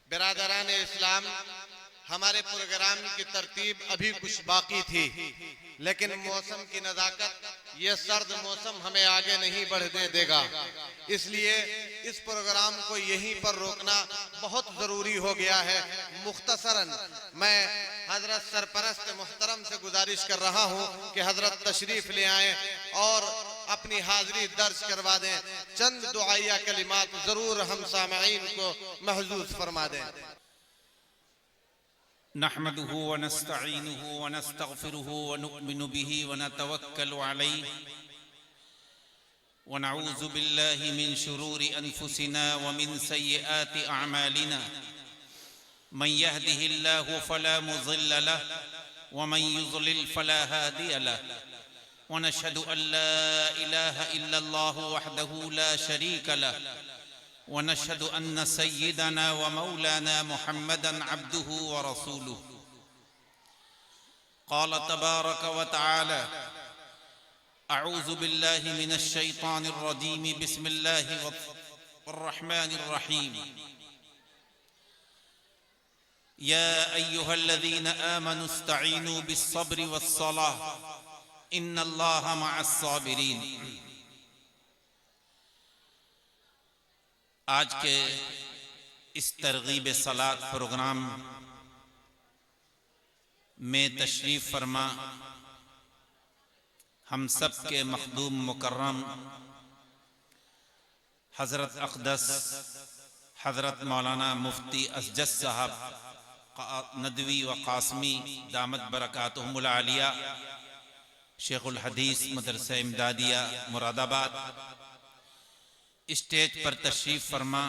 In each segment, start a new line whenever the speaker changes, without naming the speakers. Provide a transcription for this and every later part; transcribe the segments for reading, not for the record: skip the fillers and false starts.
बिरादरान इस्लाम, हमारे प्रोग्राम की तरतीब अभी कुछ बाकी थी, लेकिन मौसम की नज़ाकत, ये सर्द मौसम हमें आगे नहीं बढ़ने देगा। इसलिए इस प्रोग्राम को यहीं पर रोकना बहुत ज़रूरी हो गया है। मुख्तसरन मैं हजरत सरपरस्त मुहतरम से गुजारिश कर रहा हूँ कि हजरत तशरीफ ले आए और अपनी हाजिरी दर्ज करवा दें। चंद दुआया कलिमात जरूर हम सामईन को महजूज फरमा दें।
नहमदुहु व नस्तईनुहु व नस्तगफिरुहु व नुअमिनु बिही व नतवक्कलु अलैहि व नऊज़ु बिल्लाहि मिन शुरूरि अनफुसिना व मिन सय्यिआति अअमालिना मन यहदिहिल्लाहु फला मुज़िल्ल लहु व मन युज़लिल फला हादिय लहु व नशहदु अन ला इलाहा इल्लल्लाहु वहदहु ला शरीक लहु व नशहदु अन्न सय्यिदना व मौलाना मुहम्मदन अब्दुहु व रसूलुहु। क़ाल तबारक व तआला अऊज़ु बिल्लाहि मिनश शैतानिर रजीम बिस्मिल्लाहिर रहमानिर रहीम। या अय्युहल्लज़ीना आमनु इस्तईनु बिस्सब्रि वस्सलाह इन्नल्लाहा मअस्साबिरीन। आज के इस तरगीब सलात प्रोग्राम में तशरीफ़ फरमा हम सब के मखदूम मुकर्रम हज़रत अक़दस हज़रत मौलाना मुफ्ती असजद साहब नदवी व क़ासमी दामत बरकातुहुमुल आलिया शेखुल हदीस मदरसा इमदादिया मुरादाबाद स्टेज पर तशरीफ़ फरमा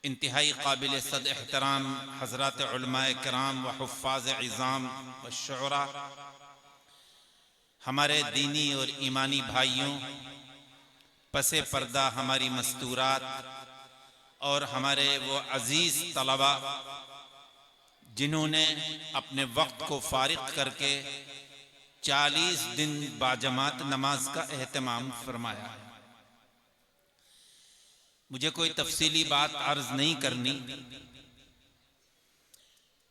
इंतहाई काबिल सद एहतराम हज़रात उलमाए किराम व हुफ़्फ़ाज़ इज़ाम व शुअरा, हमारे दीनी और ईमानी भाइयों, पसे पर्दा हमारी मस्तूरात और हमारे वो अज़ीज़ तलबा जिन्होंने अपने वक्त को फारिग करके 40 दिन बाजमात नमाज का एहतमाम फरमाया है। मुझे कोई तफसीली बात अर्ज नहीं करनी,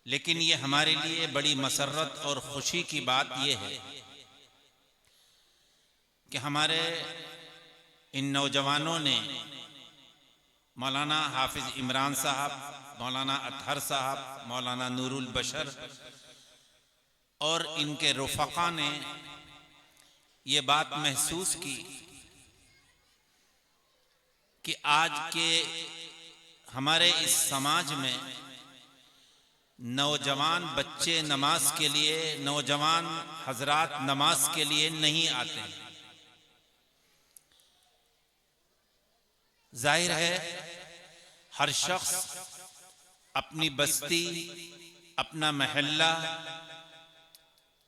लेकिन ये हमारे लिए बड़ी मसर्रत और खुशी की बात यह है कि हमारे इन नौजवानों ने मौलाना हाफिज इमरान साहब, मौलाना अतहर साहब, मौलाना नूरुल बशर और इनके रुफ़क़ा ने ये बात महसूस की कि आज के हमारे इस समाज में नौजवान बच्चे नमाज के लिए, नौजवान हजरात नमाज के लिए नहीं आते। जाहिर है हर शख्स अपनी बस्ती, अपना महल्ला,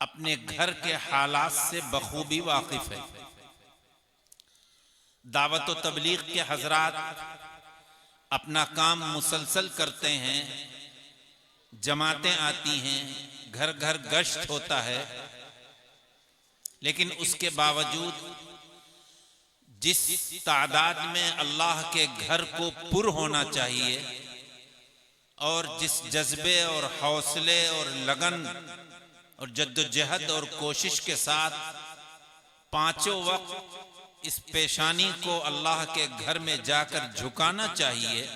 अपने घर के हालात से बखूबी वाकिफ है। दावत व तबलीग के हजरात अपना काम मुसलसल करते हैं, जमातें आती हैं, घर घर गश्त होता है, लेकिन उसके बावजूद जिस तादाद में अल्लाह के घर को पुर होना चाहिए और जिस जज्बे और हौसले और लगन और जद्दोजहद और कोशिश के साथ पांचों वक्त इस पेशानी को अल्लाह के घर में जाकर झुकाना चाहिए,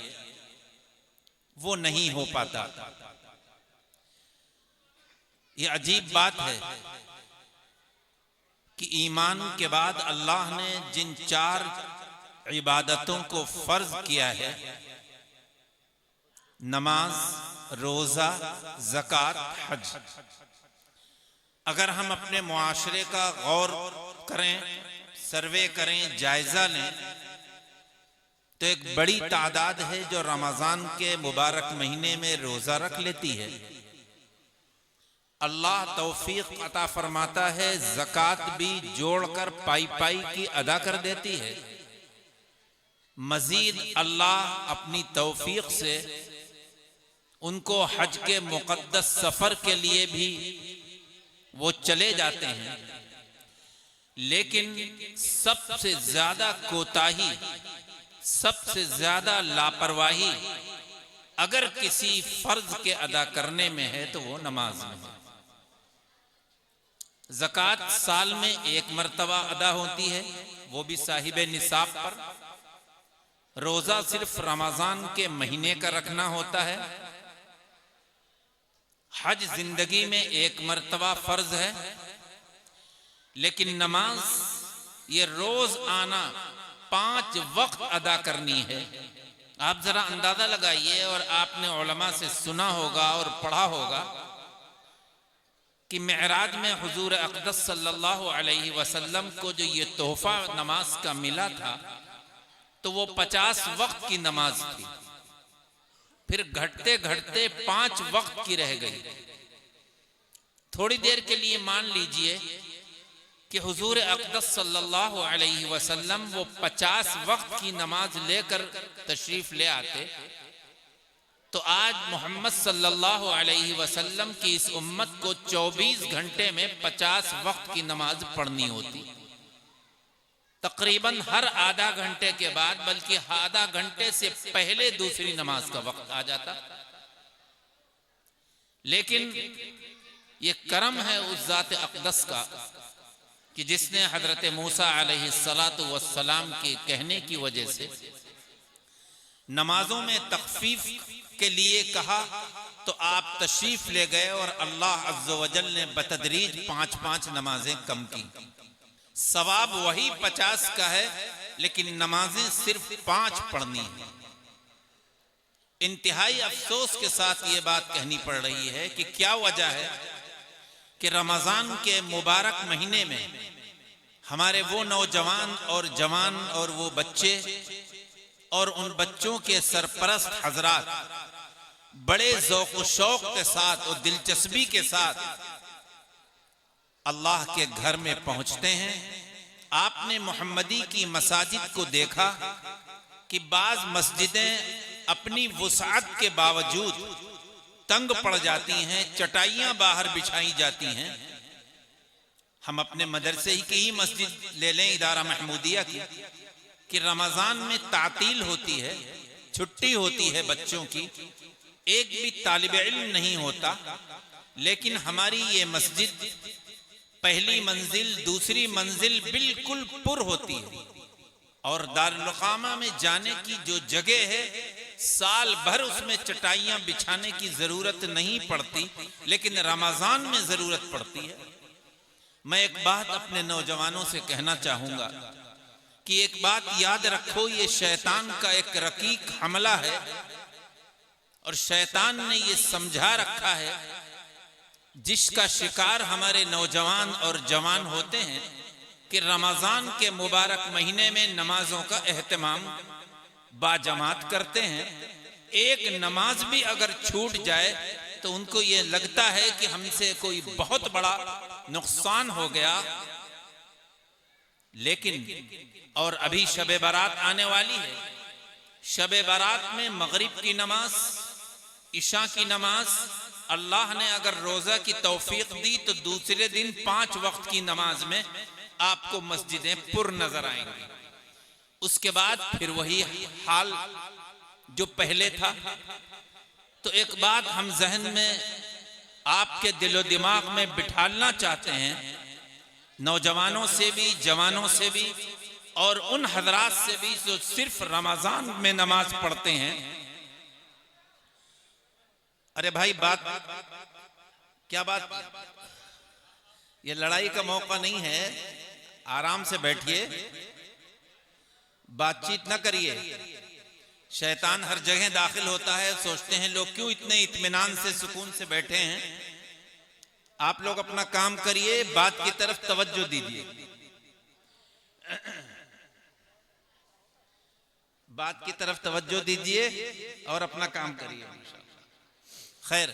वो नहीं हो पाता। ये अजीब बात है कि ईमान के बाद अल्लाह ने जिन 4 इबादतों को फर्ज किया है, नमाज, रोजा, ज़कात, हज, अगर हम अपने मुआशरे का गौर करें, सर्वे करें, जायजा लें, तो एक बड़ी तादाद है जो रमजान के मुबारक महीने में रोजा रख लेती है। अल्लाह तौफीक अता फरमाता है, ज़कात भी जोड़कर पाई पाई की अदा कर देती है। मजीद अल्लाह अपनी तौफीक से उनको हज के मुक़द्दस सफर के लिए भी वो चले जाते हैं, लेकिन सबसे ज्यादा कोताही, सबसे ज्यादा लापरवाही अगर किसी फर्ज के अदा करने में है तो वो नमाज में है। ज़कात साल में एक मर्तबा अदा होती है, वो भी साहिबे निसाब पर। रोजा सिर्फ रमजान के महीने का रखना होता है। हज जिंदगी में एक मर्तबा फर्ज है, लेकिन नमाज ये रोज आना 5 वक्त अदा करनी है। आप जरा अंदाजा लगाइए, और आपने उलमा से सुना होगा और पढ़ा होगा कि मेराज में हुजूर अक़दस सल्लल्लाहु अलैहि वसल्लम को जो ये तोहफा नमाज का मिला था, तो वो 50 वक्त की नमाज थी। फिर घटते घटते 5 वक्त की रह गई। थोड़ी देर के लिए मान लीजिए कि हुजूर अक़दस सल्लल्लाहु अलैहि वसल्लम वो 50 वक्त की नमाज लेकर तशरीफ ले आते, तो आज मोहम्मद सल्लल्लाहु अलैहि वसल्लम की इस उम्मत को 24 घंटे में 50 वक्त की नमाज पढ़नी होती। तकरीबन हर आधा घंटे के बाद, बल्कि आधा घंटे से पहले दूसरी नमाज का वक्त आ जाता। लेकिन ये करम है उस ज़ात अक़दस का कि जिसने हजरत मूसा अलैहिस्सलातु वस्सलाम के कहने की वजह से नमाजों में तखफीफ के लिए कहा, तो आप तशरीफ ले गए और अल्लाह अज़्ज़ व जल ने बतदरीज 5-5 नमाजें कम की। सवाब वही 50 का है, लेकिन नमाजें सिर्फ 5 पढ़नी है। इंतहाई अफसोस के साथ ये बात कहनी पड़ रही है कि क्या वजह है कि रमजान के मुबारक महीने में हमारे वो नौजवान और जवान और वो बच्चे और उन बच्चों के सरपरस्त हजरात बड़े ज़ौक़ व शौक़ के साथ और दिलचस्पी के साथ अल्लाह के घर में पहुंचते हैं। आपने मोहम्मदी की मसाजिद को देखा कि बाज़ मस्जिदें अपनी वुसाअत के बावजूद तंग पड़ जाती हैं, चटाइयां बाहर बिछाई जाती हैं। हम अपने मदरसे ही की ही मस्जिद ले लें, इदारा महमूदिया की, कि रमजान में तातील होती है, छुट्टी होती है बच्चों की, एक भी तालिब इल्म नहीं होता, लेकिन हमारी ये मस्जिद पहली मंजिल दूसरी मंजिल बिल्कुल पुर होती है, और दारुल क़ामा में जाने की जो जगह है साल भर उसमें चटाइयां बिछाने की जरूरत नहीं पड़ती, लेकिन रमजान में जरूरत पड़ती है। मैं एक बात अपने नौजवानों से कहना चाहूंगा कि एक बात याद रखो, ये शैतान का एक रकीक हमला है, और शैतान ने ये समझा रखा है, जिसका शिकार हमारे नौजवान और जवान होते हैं, कि रमजान के मुबारक महीने में नमाजों का एहतमाम बाजमात करते हैं। एक नमाज भी अगर छूट जाए तो उनको ये लगता है कि हमसे कोई बहुत बड़ा नुकसान हो गया। लेकिन और अभी शबे बारात आने वाली है, शबे बारात में मगरिब की नमाज, इशा की नमाज, अल्लाह ने अगर रोजा की तौफीक दी तो दूसरे दिन 5 वक्त की नमाज में आपको मस्जिदें पुर नजर आएंगी। उसके बाद फिर वही हाल जो पहले था। तो एक बात हम जहन में आपके दिलो दिमाग में बिठालना चाहते हैं, नौजवानों से भी, जवानों से भी, और उन हजरात से भी जो सिर्फ रमजान में नमाज पढ़ते हैं। अरे भाई, बात क्या बात, ये लड़ाई का मौका नहीं है, आराम से बैठिए, बातचीत ना करिए। शैतान हर जगह दाखिल होता है, सोचते हैं लोग क्यों इतने इत्मीनान से सुकून से बैठे हैं। आप लोग अपना काम करिए, बात की तरफ तवज्जो दीजिए, बात की तरफ तवज्जो दीजिए और अपना काम करिए। खैर,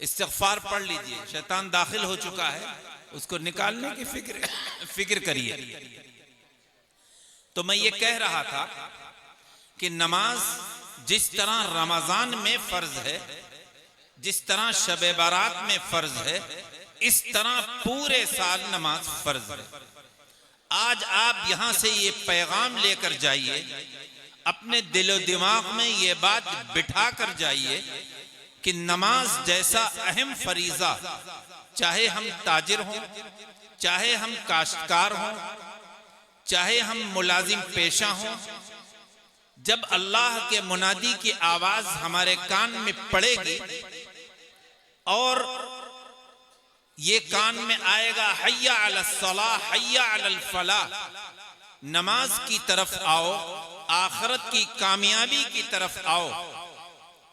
इस्तिग़फ़ार पढ़ लीजिए, शैतान दाखिल हो चुका है, उसको निकालने की फिक्र करिए। तो मैं ये कह रहा था कि नमाज जिस तरह रमजान में फर्ज है, जिस तरह शबे बारात में फर्ज है, इस तरह पूरे साल नमाज फर्ज है। आज आप यहां से ये पैगाम लेकर जाइए अपने दिलो दिमाग में ये बात बिठा कर जाइए कि नमाज जैसा अहम फरीजा, चाहे हम ताजिर हों, चाहे हम काश्तकार हों, चाहे हम मुलाजिम पेशा हों, जब अल्लाह के मुनादी की आवाज हमारे कान में पड़ेगी और ये कान में आएगा हय्या अलस सलाह हय्या अलल फलाह, नमाज की तरफ आओ, आखिरत की कामयाबी की तरफ आओ,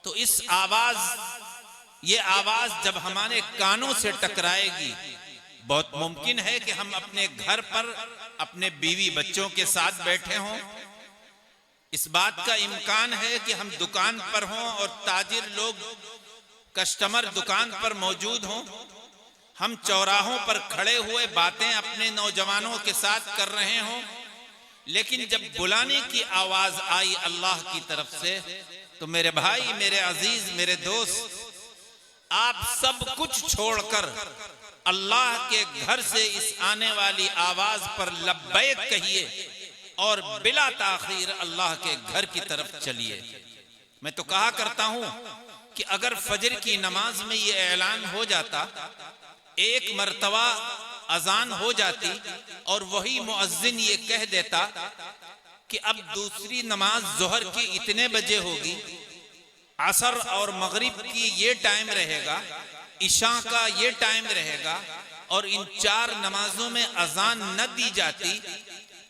तो इस आवाज, ये आवाज जब हमारे कानों से टकराएगी, बहुत मुमकिन है कि हम अपने घर पर अपने बीवी बच्चों के साथ बैठे हों, इस बात का इम्कान है कि हम दुकान पर हों और ताजिर लोग, कस्टमर दुकान पर मौजूद हों, हम चौराहों पर खड़े हुए बातें अपने नौजवानों के साथ कर रहे हों, लेकिन जब बुलाने की आवाज आई अल्लाह की तरफ से, तो मेरे भाई, मेरे अजीज, मेरे दोस्त, आप सब कुछ छोड़कर अल्लाह के घर से इस आने वाली आवाज पर लब्बैक कहिए और बिला ताखीर अल्लाह के घर की तरफ चलिए। मैं तो कहा करता हूं कि अगर फजर की नमाज में ये ऐलान हो जाता, एक मर्तबा अजान हो जाती और वही मुअज्जिन ये कह देता कि अब दूसरी नमाज जोहर की इतने बजे होगी, असर और मगरिब की ये टाइम रहेगा, इशा का ये टाइम रहेगा, और इन 4 नमाजों में अजान न दी जाती,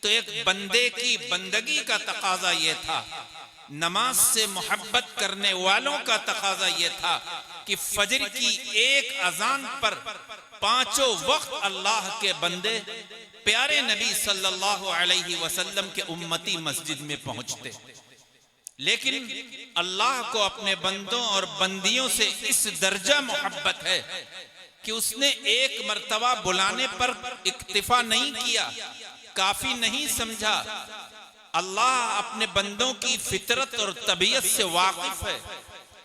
तो एक बंदे की बंदगी का तकाजा ये था, नमाज से मोहब्बत करने वालों का तकाजा ये था कि फजर की एक अजान पर 5 वक्त अल्लाह के बंदे प्यारे नबी सल्लल्लाहु अलैहि वसल्लम के उम्मती मस्जिद में पहुंचते। लेकिन अल्लाह को अपने बंदों और बंदियों से इस दर्जा मोहब्बत है कि उसने एक मर्तबा बुलाने पर इक्तिफा नहीं किया, काफी नहीं समझा। अल्लाह अपने बंदों की फितरत और तबीयत से वाकिफ है,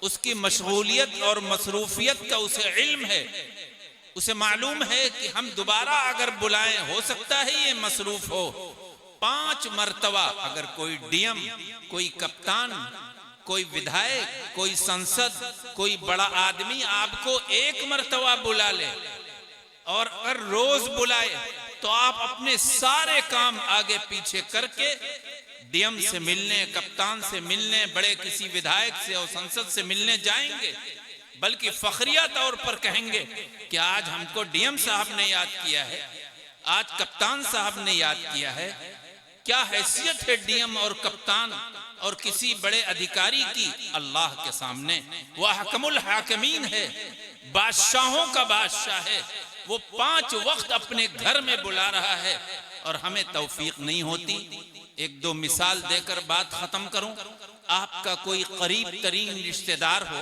उसकी मशगूलियत और मसरूफियत का उसे इल्म है, उसे मालूम है कि हम दोबारा अगर बुलाएं, हो सकता है ये मसरूफ हो। 5 मर्तबा अगर कोई डीएम, कोई कप्तान, कोई विधायक, कोई संसद, कोई बड़ा आदमी आपको एक मर्तबा बुला ले और अगर रोज बुलाए, तो आप अपने सारे काम आगे पीछे करके डीएम से मिलने, कप्तान से मिलने, बड़े किसी विधायक से और संसद से मिलने जाएंगे, बल्कि फखरिया तौर पर कहेंगे कि आज हमको डीएम साहब ने याद किया है, आज कप्तान साहब ने याद किया है। क्या हैसियत है डीएम और कप्तान और किसी बड़े अधिकारी की अल्लाह के सामने? वह हकमुल हाकिमीन है, बादशाहों का बादशाह है, वो 5 वक्त अपने घर में बुला रहा है और हमें तौफीक नहीं होती। 1-2 मिसाल देकर बात खत्म करूं। आपका कोई करीब तरीन रिश्तेदार हो,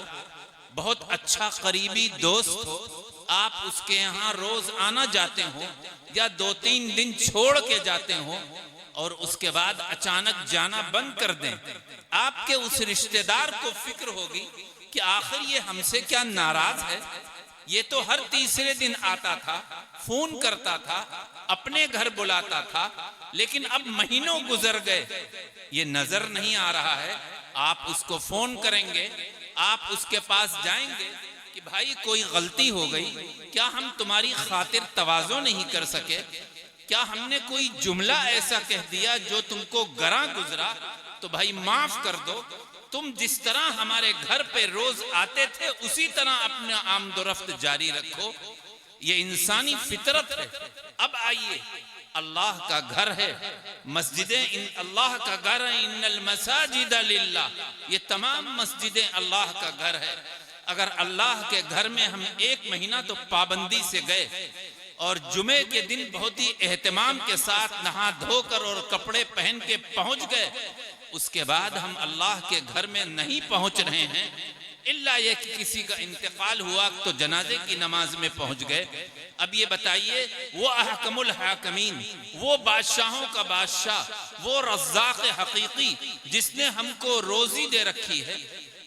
बहुत अच्छा करीबी दोस्त हो, आप उसके यहाँ रोज आना जाते हो या 2-3 दिन छोड़ के जाते हो और उसके बाद अचानक जाना बंद कर दें, आपके उस रिश्तेदार को फिक्र होगी कि आखिर ये हमसे क्या नाराज है, ये तो हर तीसरे दिन आता था, फोन करता था, अपने घर बुलाता था, लेकिन अब महीनों गुजर गए, ये नजर नहीं आ रहा है। आप उसको फोन करेंगे, आप उसके पास जाएंगे कि भाई कोई गलती हो गई, क्या हम तुम्हारी खातिर तवाज़ो नहीं कर सके, क्या हमने कोई जुमला ऐसा कह दिया जो तुमको गरा गुजरा, तो भाई माफ कर दो, तुम जिस तरह हमारे घर पे रोज आते थे उसी तरह अपना आमदोरफ्त जारी रखो, ये इंसानी फितरत है। अब आइए, अल्लाह का घर है, मस्जिदें अल्लाह का घर है, इन्नल मसाजिद लिल्लाह, ये तमाम मस्जिदें अल्लाह का घर है। अगर अल्लाह के घर में हम 1 महीना तो पाबंदी से गए और जुमे के दिन बहुत ही एहतमाम के साथ नहा धोकर और कपड़े पहन के पहुंच गए, उसके बाद हम अल्लाह के घर में नहीं पहुंच रहे हैं, इल्ला ये कि किसी का इंतकाल हुआ तो जनाजे की नमाज में पहुंच गए। अब ये बताइए, वो अहकमुल हाकिमीन, वो बादशाहों का बादशाह, वो रज़्ज़ाक़ हकीकी जिसने हमको रोजी दे रखी है,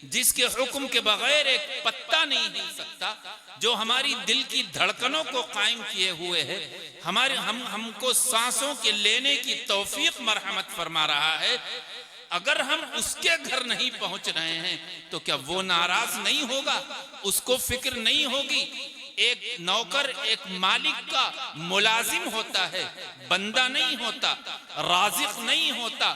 जिसके हुक्म के बगैर एक पत्ता नहीं हिल सकता, जो हमारी दिल की धड़कनों को कायम किए हुए है, हमको सांसों के लेने की तौफीक मरहमत फरमा रहा है, अगर हम उसके घर नहीं पहुंच रहे हैं तो क्या वो नाराज नहीं होगा? उसको फिक्र नहीं होगी? एक नौकर एक मालिक का मुलाजिम होता है, बंदा नहीं होता, राजिक नहीं होता।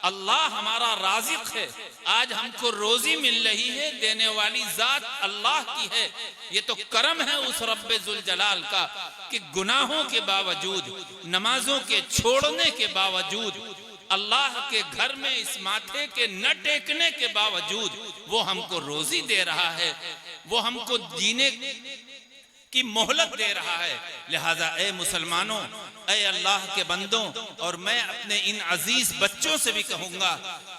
अल्लाह हमारा राजिक है। आज हमको रोजी मिल रही है, देने वाली जात अल्लाह की है। ये तो करम है उस रब्बे जुल जलाल का कि गुनाहों के बावजूद, नमाजों के छोड़ने के बावजूद, अल्लाह के घर में इस माथे के न टेकने के बावजूद वो हमको रोजी दे रहा है, वो हमको जीने की मोहलत दे रहा है। लिहाजा ए मुसलमानों, ए अल्लाह के बंदों, और मैं अपने इन अजीज बच्चों से भी कहूंगा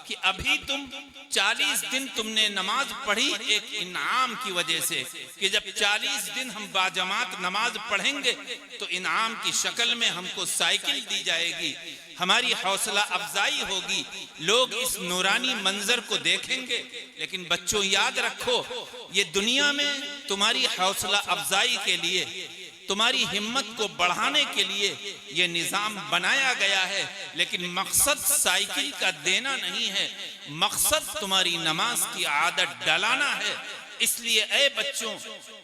कि अभी तुम 40 दिन तुमने नमाज पढ़ी एक इनाम की वजह से, कि जब 40 दिन हम बाजमात नमाज पढ़ेंगे तो इनाम की शक्ल में हमको साइकिल दी जाएगी, हमारी हौसला अफजाई होगी, लोग इस नूरानी मंजर को देखेंगे। लेकिन बच्चों याद रखो, ये दुनिया में तुम्हारी हौसला अफजाई के लिए, तुम्हारी हिम्मत को बढ़ाने के लिए ये निजाम बनाया गया है, लेकिन मकसद साइकिल का देना नहीं है, मकसद तुम्हारी नमाज की आदत डालाना है। इसलिए ए बच्चों,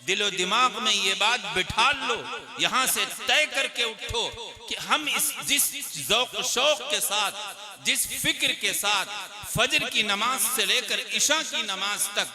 दिलो दिमाग में ये बात बिठा लो, यहां से तय करके उठो कि हम जिस ज़ौक़ शौक़ के साथ, जिस फिक्र के साथ फजर की नमाज से लेकर इशा की नमाज तक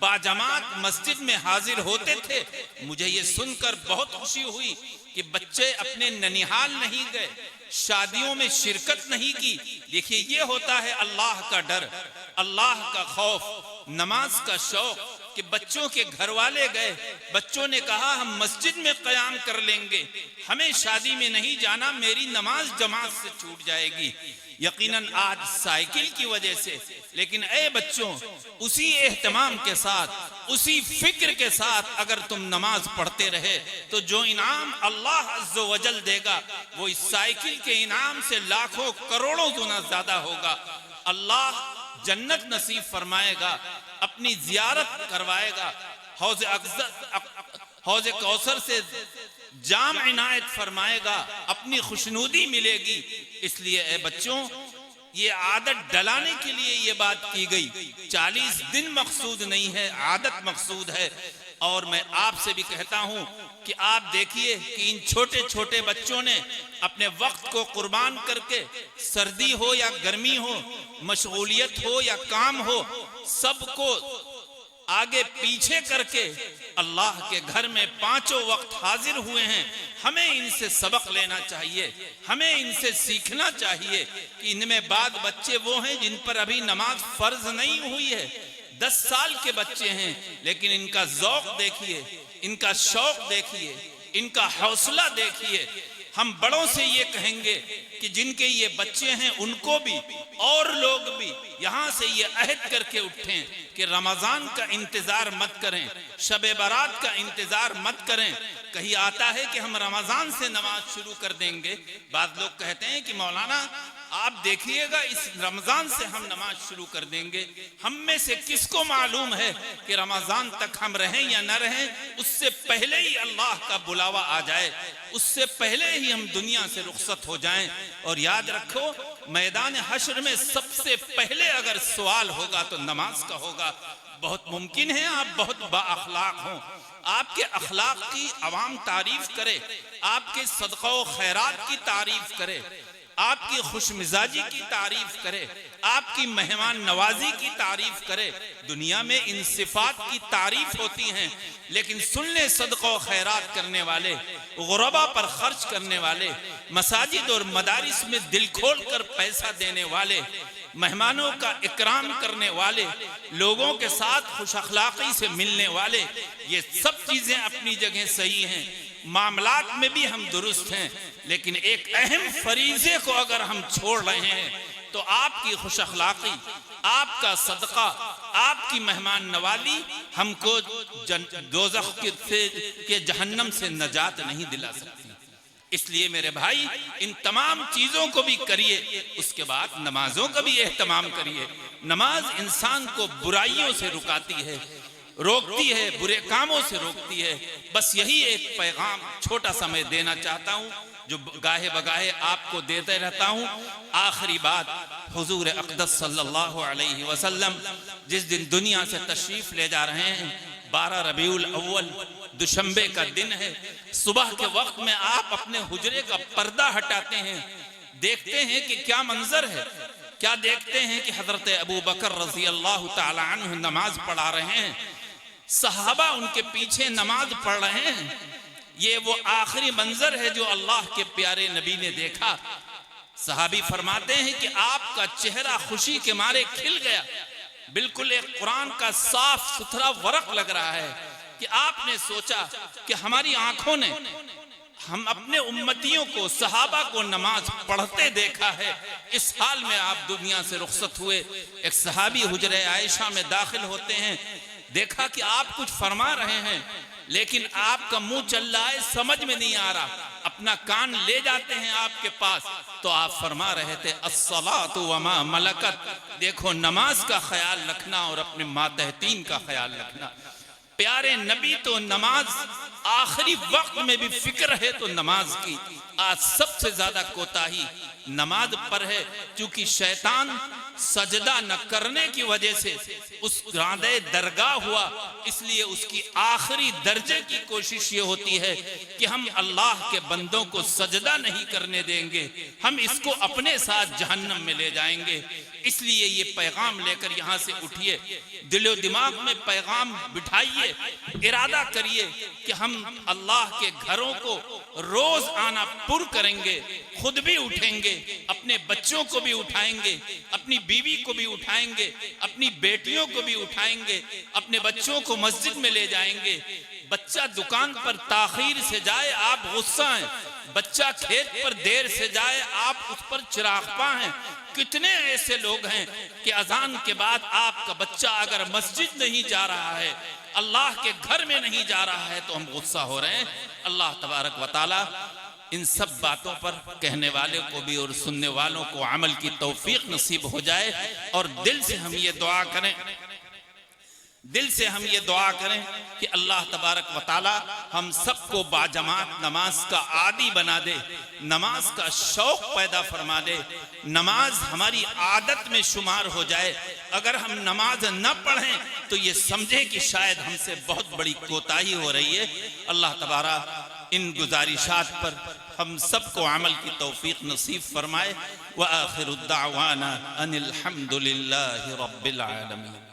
बाजमात मस्जिद में हाजिर होते थे, मुझे ये सुनकर बहुत खुशी हुई कि बच्चे अपने ननिहाल नहीं गए, शादियों में शिरकत नहीं की। देखिए, ये होता है अल्लाह का डर, अल्लाह का खौफ, नमाज का शौक कि बच्चों के घर वाले गए, बच्चों ने कहा हम मस्जिद में क़याम कर लेंगे, हमें शादी में नहीं जाना, मेरी नमाज जमात से छूट जाएगी। यकीनन आज साइकिल की वजह से, लेकिन ए बच्चों, उसी एहतमाम के साथ, उसी फिक्र के साथ अगर तुम नमाज पढ़ते रहे तो जो इनाम अल्लाह अज़्ज़ व जल देगा वो इस साइकिल के इनाम से लाखों करोड़ों गुना ज्यादा होगा। अल्लाह जन्नत नसीब फरमाएगा, अपनी जियारत करवाएगा, हौज़ कौसर से जाम इनायत फरमाएगा, अपनी खुशनुदी मिलेगी। इसलिए ए बच्चों, ये आदत डलाने के लिए ये बात की गई। 40 दिन मकसूद नहीं है, आदत मकसूद है। और मैं आपसे भी कहता हूं कि आप देखिए कि इन छोटे छोटे बच्चों ने अपने वक्त को कुर्बान करके, सर्दी हो या गर्मी हो, मशगूलियत हो या काम हो, सबको आगे पीछे करके अल्लाह के घर में पांचों वक्त हाजिर हुए हैं। हमें इनसे सबक लेना चाहिए, हमें इनसे सीखना चाहिए कि इनमें बाद बच्चे वो हैं जिन पर अभी नमाज फर्ज नहीं हुई है। 10 साल के बच्चे हैं, लेकिन इनका ज़ौक़ देखिए, इनका शौक़ देखिए, इनका हौसला देखिए। हम बड़ों से ये कहेंगे कि जिनके ये बच्चे हैं उनको भी और लोग भी यहाँ से ये अहद करके उठें कि रमज़ान का इंतज़ार मत करें, शब बारात का इंतज़ार मत करें। कहीं आता है कि हम रमज़ान से नमाज शुरू कर देंगे। बाद लोग कहते हैं कि मौलाना आप देखिएगा, इस रमज़ान से हम नमाज शुरू कर देंगे। हम में से किसको मालूम है कि रमज़ान तक हम रहें या न रहें, उससे पहले ही अल्लाह का बुलावा आ जाए, उससे पहले ही हम दुनिया से रुखसत हो जाएं। और याद रखो, मैदान हश्र में सबसे पहले अगर सवाल होगा तो नमाज का होगा। बहुत मुमकिन है आप बहुत बाअखलाक हों, आपके अखलाक की अवाम तारीफ करे, आपके सदका व खैरात की तारीफ करे, आपकी खुशमिजाजी की तारीफ करे, आपकी मेहमान नवाजी की तारीफ करे। दुनिया में इन सिफात की तारीफ होती हैं, लेकिन सुन ले, सदका व खैरात करने वाले, गुरबा पर खर्च करने वाले, मसाजिद और मदारिस में दिल खोल कर पैसा देने वाले, मेहमानों का इकराम करने वाले, लोगों के साथ खुश अखलाकी से मिलने वाले, ये सब चीजें अपनी जगह सही हैं। मामलात में भी हम दुरुस्त हैं, लेकिन एक अहम फरीजे को अगर हम छोड़ रहे हैं तो आपकी खुश अखलाकी, आपका सदका, आपकी मेहमान नवाजी हमको दोज़ख के जहन्नम से नजात नहीं दिला सकती। इसलिए मेरे भाई, इन तमाम चीजों को भी करिए, उसके बाद नमाजों का भी एहतमाम करिए। नमाज इंसान को बुराइयों से रुकाती है, रोकती है, बुरे कामों से रोकती है। बस यही एक पैगाम छोटा सा मैं देना चाहता हूँ। जो गाहे बगाहे आपको देते रहता हूं। आखिरी बात, हुजूर अक़दस सल्लल्लाहु अलैहि वसल्लम जिस दिन दुनिया से तशरीफ ले जा रहे हैं, 12 रबीउल अव्वल दुशंबे का दिन है। सुबह के वक्त में आप अपने हुजरे का पर्दा हटाते हैं, देखते हैं कि क्या मंजर है। क्या देखते हैं कि हजरत अबू बकर रज़ी अल्लाह ताला अन्हु नमाज पढ़ा रहे हैं, सहाबा उनके पीछे नमाज पढ़ रहे हैं। ये वो आखिरी मंजर है जो अल्लाह के प्यारे नबी ने देखा। सहाबी फरमाते हैं कि आपका चेहरा खुशी के मारे खिल गया, बिल्कुल एक कुरान का साफ सुथरा वर्क लग रहा है कि आपने सोचा कि हमारी आंखों ने हम अपने उम्मतियों को, सहाबा को नमाज पढ़ते देखा है। इस हाल में आप दुनिया से रुखसत हुए। एक सहाबी हुजरे आयशा में दाखिल होते हैं, देखा कि आप कुछ फरमा रहे हैं लेकिन आपका मुंह चल रहा है, समझ में नहीं आ रहा। अपना कान ले जाते हैं आपके पास, तो आप फरमा रहे थे अस्सलातु वमा मलकत। देखो, नमाज का ख्याल रखना और अपने मातहतीन का ख्याल रखना। प्यारे नबी तो नमाज आखिरी वक्त में भी फिक्र है तो नमाज की। आज सबसे ज्यादा कोताही नमाज पर है, क्योंकि शैतान सजदा न करने की वजह से उस रांदे दरगाह हुआ, इसलिए उसकी आखिरी दर्जे की कोशिश ये होती है कि हम अल्लाह के बंदों को सजदा नहीं करने देंगे, हम इसको अपने साथ जहन्नम में ले जाएंगे। इसलिए ये पैगाम लेकर यहाँ से उठिए, दिलो दिमाग में पैगाम बिठाइए, इरादा करिए कि हम अल्लाह के घरों को रोज आना पुर करेंगे, खुद भी उठेंगे, अपने बच्चों को भी उठाएंगे, अपनी बीवी को भी उठाएंगे, अपनी बेटियों को भी उठाएंगे, अपने बच्चों को मस्जिद में ले जाएंगे। बच्चा दुकान पर ताखीर से जाए आप गुस्सा हैं, बच्चा खेत पर देर से जाए आप उस पर चिरागपा हैं। कितने ऐसे लोग हैं कि अजान के बाद आपका बच्चा अगर मस्जिद नहीं जा रहा है, अल्लाह के घर में नहीं जा रहा है, तो हम गुस्सा हो रहे हैं। अल्लाह तबारक व तआला इन सब बातों पर कहने वाले को भी और सुनने वालों को अमल की तौफीक नसीब हो जाए। और दिल से हम ये दुआ करें, दिल से हम ये दुआ करें कि अल्लाह तबारक व तआला हम सबको बाजमात नमाज का आदी बना दे, नमाज का शौक पैदा फरमा दे, नमाज हमारी आदत में शुमार हो जाए। अगर हम नमाज न पढ़ें तो ये समझे कि शायद हमसे बहुत बड़ी कोताही हो रही है। अल्लाह तबारक इन गुजारिशात पर हम सबको अमल की तौफीक नसीब फरमाए। व आखिरु दावाना अनिल हम्दुलिल्लाहि रब्बिल आलमीन।